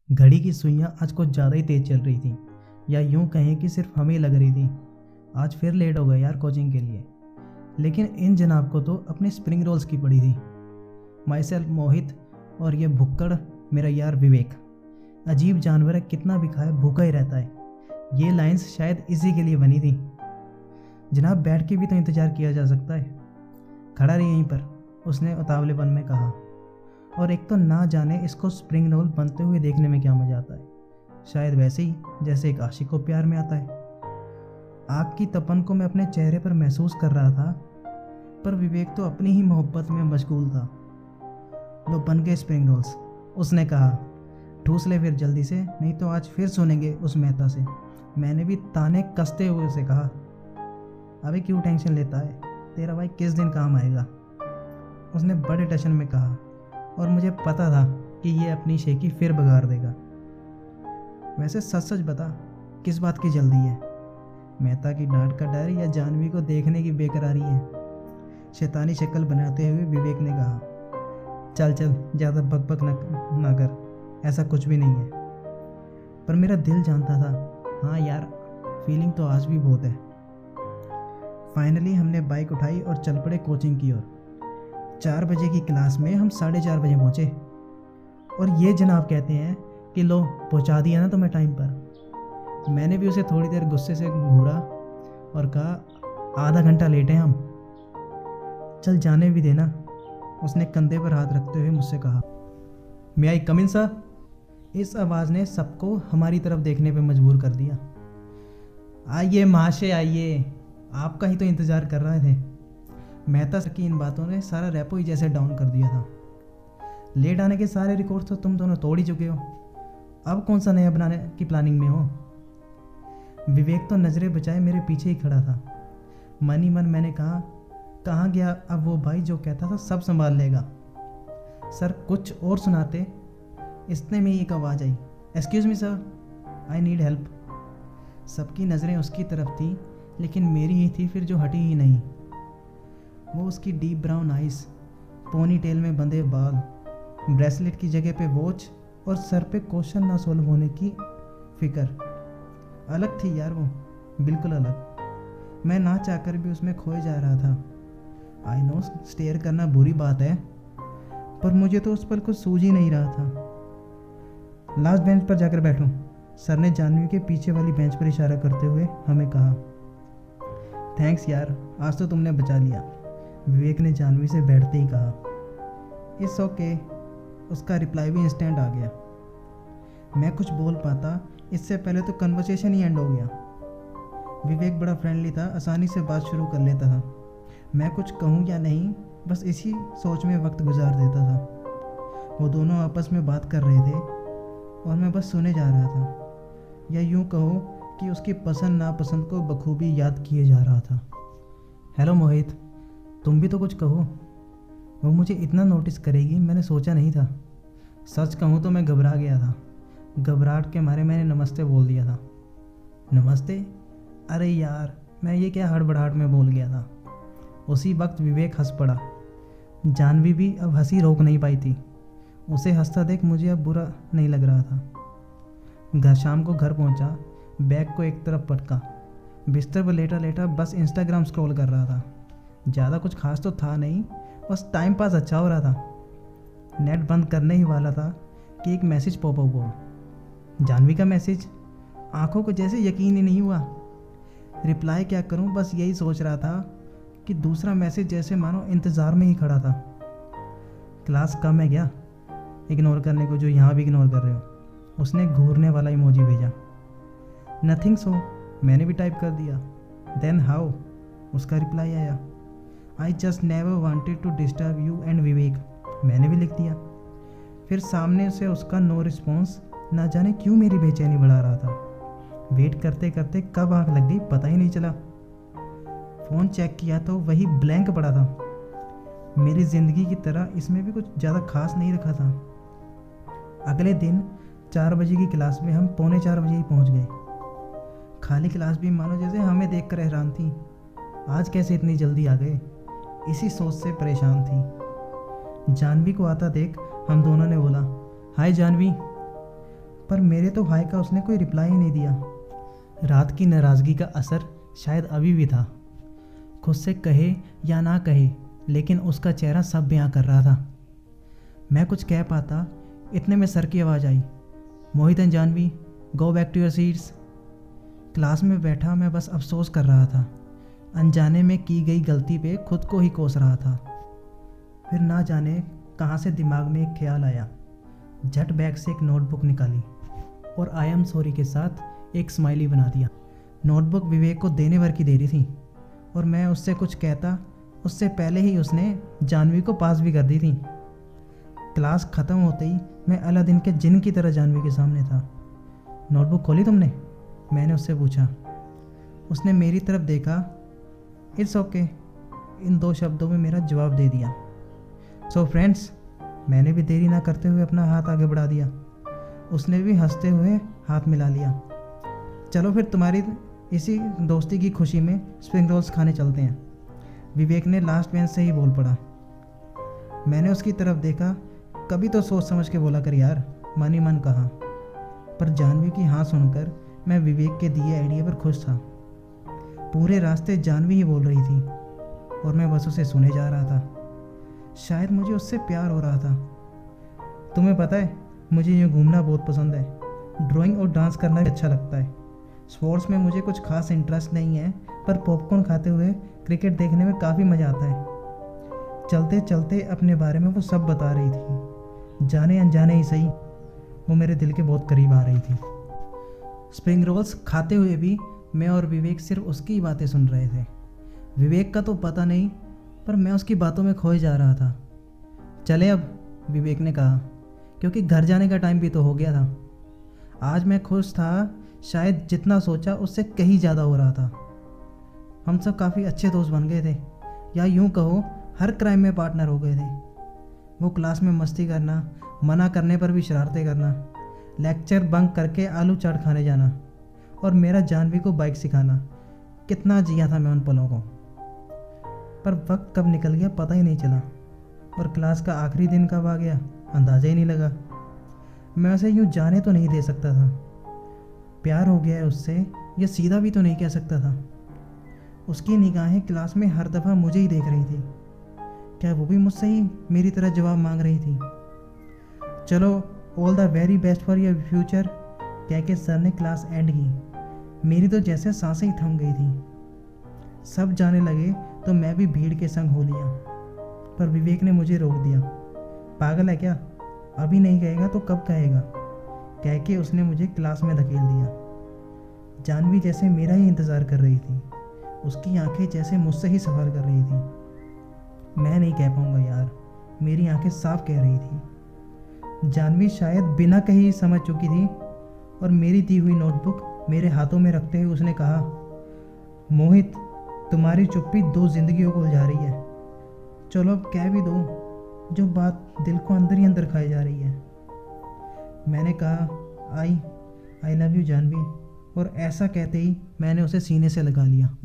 घड़ी की सुइयां आज कुछ ज़्यादा ही तेज़ चल रही थी, या यूं कहें कि सिर्फ हमें लग रही थी। आज फिर लेट हो गए यार कोचिंग के लिए। लेकिन इन जनाब को तो अपने स्प्रिंग रोल्स की पड़ी थी। माई सेल्फ मोहित, और ये भुक्कड़ मेरा यार विवेक। अजीब जानवर है, कितना भी खाए भूखा ही रहता है। ये लाइंस शायद इसी के लिए बनी थी। जनाब बैठ के भी तो इंतज़ार किया जा सकता है। खड़ा रही यहीं पर, उसने उतावलेपन में कहा। और एक तो ना जाने इसको स्प्रिंग रोल बनते हुए देखने में क्या मज़ा आता है। शायद वैसे ही जैसे एक आशिक को प्यार में आता है। आग की तपन को मैं अपने चेहरे पर महसूस कर रहा था, पर विवेक तो अपनी ही मोहब्बत में मशगूल था। लो बन गए स्प्रिंग रोल्स, उसने कहा। ठूस ले फिर जल्दी से, नहीं तो आज फिर सुनेंगे उस मेहता से। मैंने भी ताने कसते हुए उसे कहा। अबे क्यों टेंशन लेता है, तेरा भाई किस दिन काम आएगा, उसने बड़े टशन में कहा। और मुझे पता था कि ये अपनी शेखी फिर बगाड़ देगा। वैसे सच सच बता, किस बात की जल्दी है? मेहता की डांट का डर या जानवी को देखने की बेकरारी है? शैतानी शक्ल बनाते हुए विवेक ने कहा। चल चल, ज़्यादा बकबक ना कर, ऐसा कुछ भी नहीं है। पर मेरा दिल जानता था, हाँ यार, फीलिंग तो आज भी बहुत है। फाइनली हमने बाइक उठाई और चल पड़े कोचिंग की ओर। 4 बजे की क्लास में हम 4:30 बजे पहुँचे। और ये जनाब कहते हैं कि लो पहुँचा दिया ना तुम्हें टाइम पर। मैंने भी उसे थोड़ी देर गुस्से से घूरा और कहा, आधा घंटा लेट हैं हम। चल जाने भी देना, उसने कंधे पर हाथ रखते हुए मुझसे कहा। मे आई कम इन सर? इस आवाज़ ने सबको हमारी तरफ देखने पर मजबूर कर दिया। आइए महाशय आइए, आपका ही तो इंतज़ार कर रहे थे। मेहता सर की इन बातों ने सारा रेपो ही जैसे डाउन कर दिया था। लेट आने के सारे रिकॉर्ड तो तुम दोनों तोड़ ही चुके हो, अब कौन सा नया बनाने की प्लानिंग में हो? विवेक तो नज़रें बचाए मेरे पीछे ही खड़ा था। मन ही मन मैंने कहा, कहाँ गया अब वो भाई जो कहता था सब संभाल लेगा। सर कुछ और सुनाते। इतने में एक आवाज़ आई, excuse me sir, I need help. सबकी नज़रें उसकी तरफ थी, लेकिन मेरी ही थी फिर जो हटी ही नहीं। वो उसकी deep brown eyes, ponytail में बंधे बाल, ब्रेसलेट की जगह पे वॉच और सर पे क्वेश्चन ना सोल्व होने की फिक्र। अलग थी यार वो, बिल्कुल अलग। मैं ना चाहकर भी उसमें खोए जा रहा था। आई नो स्टेयर करना बुरी बात है, पर मुझे तो उस पर कुछ सूझ ही नहीं रहा था। लास्ट बेंच पर जाकर बैठो, सर ने जानवी के पीछे वाली बेंच पर इशारा करते हुए हमें कहा। थैंक्स यार, आज तो तुमने बचा लिया, विवेक ने जानवी से बैठते ही कहा। इट्स ओके, उसका रिप्लाई भी इंस्टेंट आ गया। मैं कुछ बोल पाता इससे पहले तो कन्वर्सेशन ही एंड हो गया। विवेक बड़ा फ्रेंडली था, आसानी से बात शुरू कर लेता था। मैं कुछ कहूँ या नहीं, बस इसी सोच में वक्त गुजार देता था। वो दोनों आपस में बात कर रहे थे और मैं बस सुने जा रहा था, या यूँ कहो कि उसकी पसंद नापसंद को बखूबी याद किए जा रहा था। हेलो मोहित, तुम भी तो कुछ कहो। वो मुझे इतना नोटिस करेगी मैंने सोचा नहीं था। सच कहूँ तो मैं घबरा गया था। घबराहट के मारे मैंने नमस्ते बोल दिया था। नमस्ते? अरे यार, मैं ये क्या हड़बड़ाहट में बोल गया था। उसी वक्त विवेक हंस पड़ा। जानवी भी अब हंसी रोक नहीं पाई थी। उसे हंसता देख मुझे अब बुरा नहीं लग रहा था। शाम को घर पहुंचा, बैग को एक तरफ पटका, बिस्तर पर लेटा लेटा बस इंस्टाग्राम स्क्रॉल कर रहा था। ज़्यादा कुछ खास तो था नहीं, बस टाइम पास अच्छा हो रहा था। नेट बंद करने ही वाला था कि एक मैसेज पॉपअप हुआ। जानवी का मैसेज। आंखों को जैसे यकीन ही नहीं हुआ। रिप्लाई क्या करूं, बस यही सोच रहा था कि दूसरा मैसेज जैसे मानो इंतज़ार में ही खड़ा था। क्लास कम है क्या इग्नोर करने को, जो यहाँ भी इग्नोर कर रहे हो? उसने घूरने वाला इमोजी भेजा। नथिंग सो, मैंने भी टाइप कर दिया। देन हाउ, उसका रिप्लाई आया। I just never wanted to disturb you and Vivek, मैंने भी लिख दिया। फिर सामने से उसका नो रिस्पॉन्स। ना जाने क्यों मेरी बेचैनी बढ़ा रहा था। वेट करते करते कब आँख लग गई पता ही नहीं चला। फ़ोन चेक किया तो वही ब्लैंक पड़ा था। मेरी ज़िंदगी की तरह इसमें भी कुछ ज़्यादा खास नहीं रखा था। अगले दिन 4 बजे की क्लास में हम 3:45 बजे ही पहुँच गए। खाली क्लास भी मानो जैसे हमें देख कर हैरान थी। आज कैसे इतनी जल्दी आ गए, इसी सोच से परेशान थी। जानवी को आता देख हम दोनों ने बोला, हाय जानवी। पर मेरे तो हाय का उसने कोई रिप्लाई ही नहीं दिया। रात की नाराज़गी का असर शायद अभी भी था। खुद से कहे या ना कहे, लेकिन उसका चेहरा सब बयां कर रहा था। मैं कुछ कह पाता, इतने में सर की आवाज़ आई, Mohit and Janhvi, go back to your seats. Class में बैठा मैं बस अफसोस कर रहा था। अनजाने में की गई गलती पे खुद को ही कोस रहा था। फिर ना जाने कहाँ से दिमाग में एक ख्याल आया। झट बैग से एक नोटबुक निकाली और आई एम सॉरी के साथ एक स्माइली बना दिया। नोटबुक विवेक को देने भर की दे रही थी और मैं उससे कुछ कहता उससे पहले ही उसने जानवी को पास भी कर दी थी। क्लास ख़त्म होते ही मैं अलादीन के जिन की तरह जानवी के सामने था। नोटबुक खोली तुमने? मैंने उससे पूछा। उसने मेरी तरफ देखा, इट्स ओके, इन 2 शब्दों में मेरा जवाब दे दिया। सो फ्रेंड्स, मैंने भी देरी ना करते हुए अपना हाथ आगे बढ़ा दिया। उसने भी हंसते हुए हाथ मिला लिया। चलो फिर तुम्हारी इसी दोस्ती की खुशी में स्प्रिंग रोल्स खाने चलते हैं, विवेक ने लास्ट बेंच से ही बोल पड़ा। मैंने उसकी तरफ देखा। कभी तो सोच समझ के बोला कर यार, मन ही मन कहा। पर जानवी की हाँ सुनकर मैं विवेक के दिए आइडिया पर खुश था। पूरे रास्ते जानवी ही बोल रही थी और मैं बस उसे सुने जा रहा था। शायद मुझे उससे प्यार हो रहा था। तुम्हें पता है, मुझे यूँ घूमना बहुत पसंद है। ड्राइंग और डांस करना भी अच्छा लगता है। स्पोर्ट्स में मुझे कुछ खास इंटरेस्ट नहीं है, पर पॉपकॉर्न खाते हुए क्रिकेट देखने में काफ़ी मज़ा आता है। चलते चलते अपने बारे में वो सब बता रही थी। जाने अनजाने ही सही, वो मेरे दिल के बहुत करीब आ रही थी। स्प्रिंग रोल्स खाते हुए भी मैं और विवेक सिर्फ उसकी ही बातें सुन रहे थे। विवेक का तो पता नहीं, पर मैं उसकी बातों में खोए जा रहा था। चले अब, विवेक ने कहा, क्योंकि घर जाने का टाइम भी तो हो गया था। आज मैं खुश था, शायद जितना सोचा उससे कहीं ज़्यादा हो रहा था। हम सब काफ़ी अच्छे दोस्त बन गए थे, या यूँ कहो हर क्राइम में पार्टनर हो गए थे। वो क्लास में मस्ती करना, मना करने पर भी शरारतें करना, लेक्चर बंक करके आलू चाट खाने जाना और मेरा जानवी को बाइक सिखाना। कितना जिया था मैं उन पलों को। पर वक्त कब निकल गया पता ही नहीं चला, और क्लास का आखिरी दिन कब आ गया अंदाज़ा ही नहीं लगा। मैं उसे यूँ जाने तो नहीं दे सकता था। प्यार हो गया है उससे, ये सीधा भी तो नहीं कह सकता था। उसकी निगाहें क्लास में हर दफ़ा मुझे ही देख रही थी। क्या वो भी मुझसे ही मेरी तरह जवाब मांग रही थी? चलो, all the very best for your future, कह के सर ने क्लास एंड की। मेरी तो जैसे सांसें ही थम गई थी। सब जाने लगे तो मैं भी भीड़ के संग हो लिया, पर विवेक ने मुझे रोक दिया। पागल है क्या? अभी नहीं कहेगा तो कब कहेगा? कह के उसने मुझे क्लास में धकेल दिया। जानवी जैसे मेरा ही इंतज़ार कर रही थी। उसकी आंखें जैसे मुझसे ही सवाल कर रही थी। मैं नहीं कह पाऊंगा यार, मेरी आंखें साफ कह रही थी। जानवी शायद बिना कही समझ चुकी थी, और मेरी दी हुई नोटबुक मेरे हाथों में रखते हुए उसने कहा, मोहित, तुम्हारी चुप्पी 2 जिंदगियों को उलझा रही है। चलो अब कह भी दो जो बात दिल को अंदर ही अंदर खाई जा रही है। मैंने कहा, आई लव यू जानवी, और ऐसा कहते ही मैंने उसे सीने से लगा लिया।